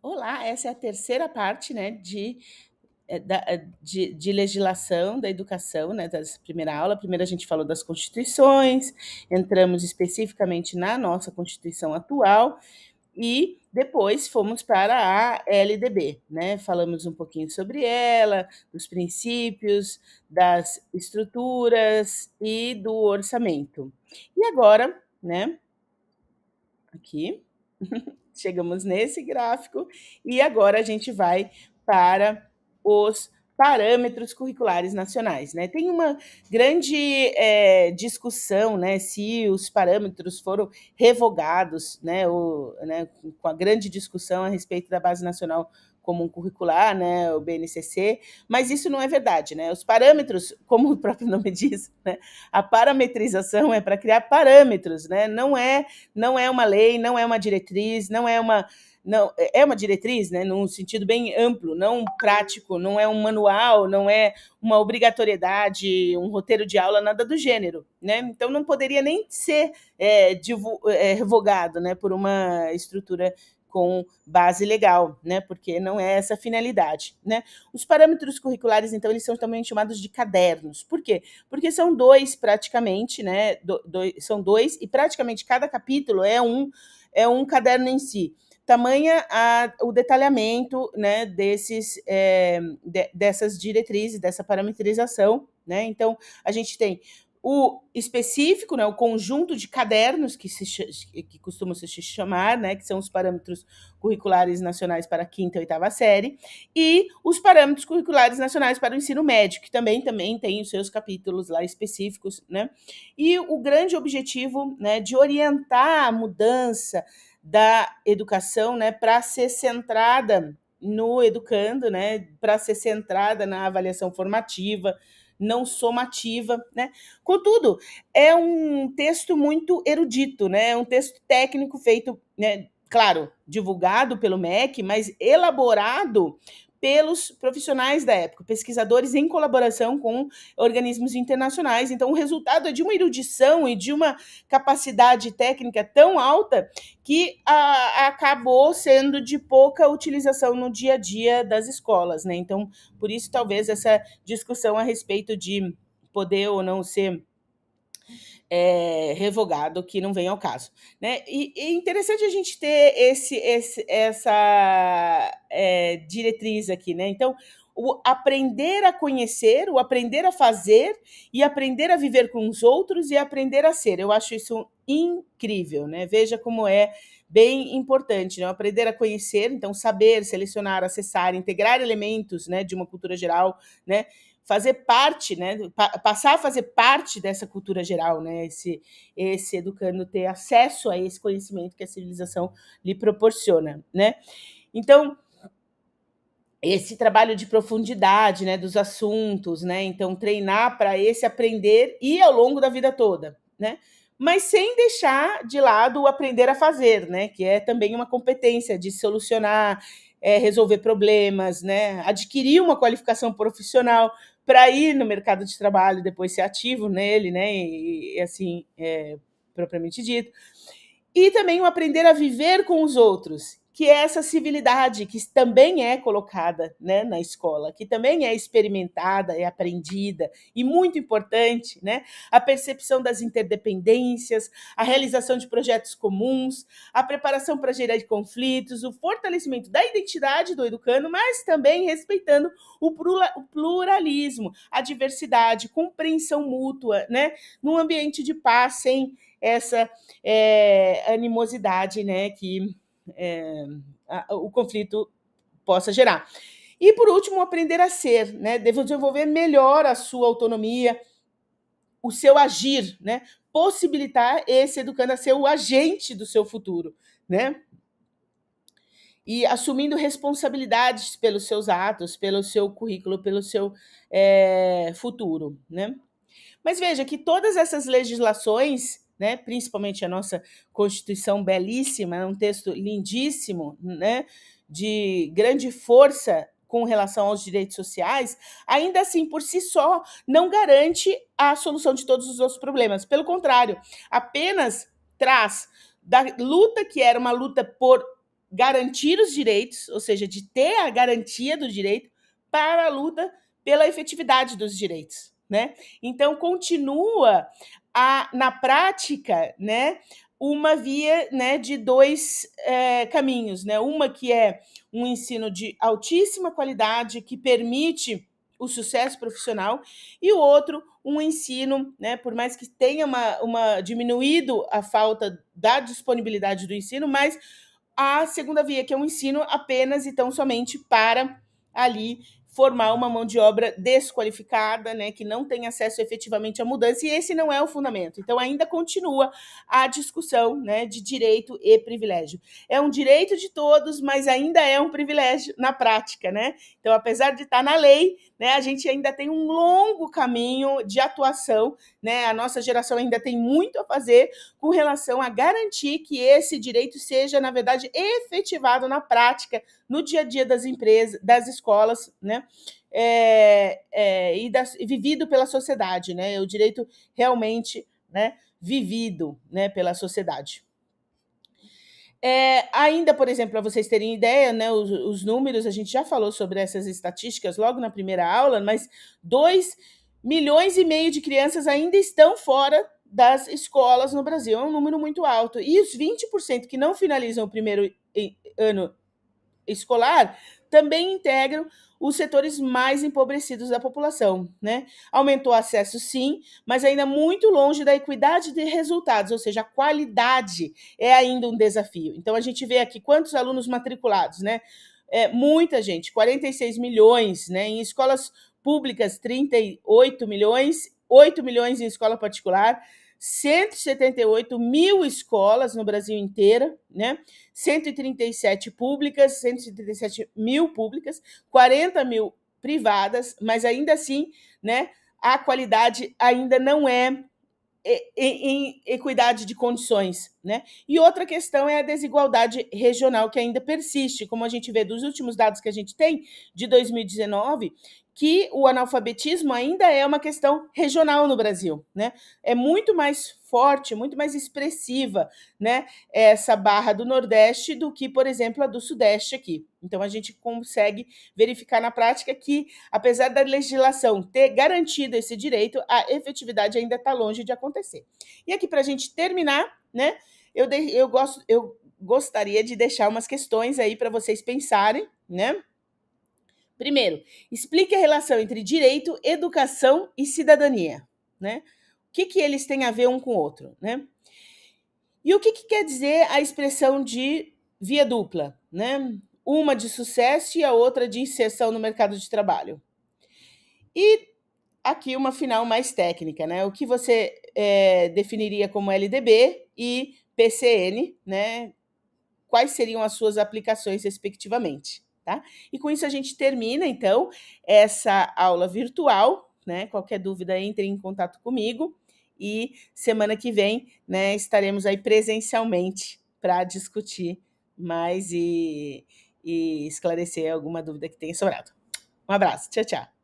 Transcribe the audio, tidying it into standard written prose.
Olá, essa é a terceira parte, né, de legislação da educação, né, dessa primeira aula. Primeiro a gente falou das constituições, entramos especificamente na nossa Constituição atual e depois fomos para a LDB, né? Falamos um pouquinho sobre ela, dos princípios, das estruturas e do orçamento. E agora, né, aqui chegamos nesse gráfico e agora a gente vai para os parâmetros curriculares nacionais, né? Tem uma grande discussão, né, se os parâmetros foram revogados, né, com a grande discussão a respeito da Base Nacional Comum Curricular, né, o BNCC, mas isso não é verdade, né? Os parâmetros, como o próprio nome diz, né, a parametrização é para criar parâmetros, né? Não é uma lei, não é uma diretriz, não é uma diretriz, né, num sentido bem amplo, não prático, não é um manual, não é uma obrigatoriedade, um roteiro de aula, nada do gênero, né? Então não poderia nem ser revogado, né, por uma estrutura com base legal, né? Porque não é essa a finalidade, né? Os parâmetros curriculares, então, eles são também chamados de cadernos. Por quê? Porque são dois praticamente, né? São dois, e praticamente cada capítulo é um caderno em si. Tamanha o detalhamento, né, dessas diretrizes, dessa parametrização, né? Então, a gente tem o específico, né, o conjunto de cadernos que costumam se chamar, né, que são os parâmetros curriculares nacionais para a quinta e oitava série, e os parâmetros curriculares nacionais para o ensino médio, que também tem os seus capítulos lá específicos, né? E o grande objetivo, né, de orientar a mudança da educação, né, para ser centrada no educando, né, para ser centrada na avaliação formativa, não somativa, né? Contudo, é um texto muito erudito, né? É um texto técnico feito, né, claro, divulgado pelo MEC, mas elaborado pelos profissionais da época, pesquisadores em colaboração com organismos internacionais. Então, o resultado é de uma erudição e de uma capacidade técnica tão alta que acabou sendo de pouca utilização no dia a dia das escolas, né? Então, por isso, talvez, essa discussão a respeito de poder ou não ser revogado, que não vem ao caso, né? E é interessante a gente ter essa diretriz aqui, né? Então, o aprender a conhecer, o aprender a fazer e aprender a viver com os outros e aprender a ser. Eu acho isso incrível, né? Veja como é bem importante, né? Aprender a conhecer, então saber, selecionar, acessar, integrar elementos, né, de uma cultura geral, né? Fazer parte, né, passar a fazer parte dessa cultura geral, né, esse educando ter acesso a esse conhecimento que a civilização lhe proporciona, né? Então, esse trabalho de profundidade, né, dos assuntos, né? Então, treinar para esse aprender e ao longo da vida toda, né? Mas sem deixar de lado o aprender a fazer, né? Que é também uma competência de solucionar, resolver problemas, né? Adquirir uma qualificação profissional para ir no mercado de trabalho, depois ser ativo nele, né? E assim, propriamente dito. E também o aprender a viver com os outros, que é essa civilidade que também é colocada, né, na escola, que também é experimentada, é aprendida, e muito importante, né, a percepção das interdependências, a realização de projetos comuns, a preparação para gerar conflitos, o fortalecimento da identidade do educando, mas também respeitando o pluralismo, a diversidade, compreensão mútua, né, num ambiente de paz, sem essa animosidade, né, que o conflito possa gerar. E, por último, aprender a ser, né, desenvolver melhor a sua autonomia, o seu agir, né, possibilitar esse educando a ser o agente do seu futuro, né? E assumindo responsabilidades pelos seus atos, pelo seu currículo, pelo seu futuro, né? Mas veja que todas essas legislações, né, principalmente a nossa Constituição belíssima, é um texto lindíssimo, né, de grande força com relação aos direitos sociais, ainda assim, por si só, não garante a solução de todos os outros problemas. Pelo contrário, apenas traz da luta que era uma luta por garantir os direitos, ou seja, de ter a garantia do direito para a luta pela efetividade dos direitos, né? Então, continua na prática, né, uma via, né, de dois caminhos, né? Uma que é um ensino de altíssima qualidade, que permite o sucesso profissional, e o outro, um ensino, né, por mais que tenha diminuído a falta da disponibilidade do ensino, mas a segunda via, que é um ensino apenas e tão somente para ali formar uma mão de obra desqualificada, né, que não tem acesso efetivamente à mudança, e esse não é o fundamento. Então, ainda continua a discussão, né, de direito e privilégio. É um direito de todos, mas ainda é um privilégio na prática, né? Então, apesar de estar na lei, né, a gente ainda tem um longo caminho de atuação, né? A nossa geração ainda tem muito a fazer com relação a garantir que esse direito seja, na verdade, efetivado na prática, no dia a dia das empresas, das escolas, né? E vivido pela sociedade, né? O direito realmente, né, vivido, né, pela sociedade. Ainda, por exemplo, para vocês terem ideia, né, os números, a gente já falou sobre essas estatísticas logo na primeira aula, mas 2,5 milhões de crianças ainda estão fora das escolas no Brasil. É um número muito alto. E os 20% que não finalizam o primeiro ano escolar também integram os setores mais empobrecidos da população, né? Aumentou o acesso, sim, mas ainda muito longe da equidade de resultados, ou seja, a qualidade é ainda um desafio. Então, a gente vê aqui quantos alunos matriculados, né? Muita gente, 46 milhões, né? Em escolas públicas, 38 milhões, 8 milhões em escola particular, 178 mil escolas no Brasil inteiro, né? 137 públicas, 137 mil públicas, 40 mil privadas, mas ainda assim, né, a qualidade ainda não é em equidade de condições, né? E outra questão é a desigualdade regional, que ainda persiste, como a gente vê dos últimos dados que a gente tem, de 2019, que o analfabetismo ainda é uma questão regional no Brasil, né? É muito mais forte, muito mais expressiva, né, essa barra do Nordeste do que, por exemplo, a do Sudeste aqui. Então, a gente consegue verificar na prática que, apesar da legislação ter garantido esse direito, a efetividade ainda está longe de acontecer. E aqui, para a gente terminar, né, eu gostaria de deixar umas questões aí para vocês pensarem, né? Primeiro, explique a relação entre direito, educação e cidadania, né? O que eles têm a ver um com o outro, né? E o que quer dizer a expressão de via dupla, né? Uma de sucesso e a outra de inserção no mercado de trabalho. E aqui uma final mais técnica, né? O que você definiria como LDB e PCN, né? Quais seriam as suas aplicações, respectivamente, tá? E com isso a gente termina, então, essa aula virtual, né? Qualquer dúvida, entre em contato comigo e semana que vem, né, estaremos aí presencialmente para discutir mais e esclarecer alguma dúvida que tenha sobrado. Um abraço, tchau, tchau.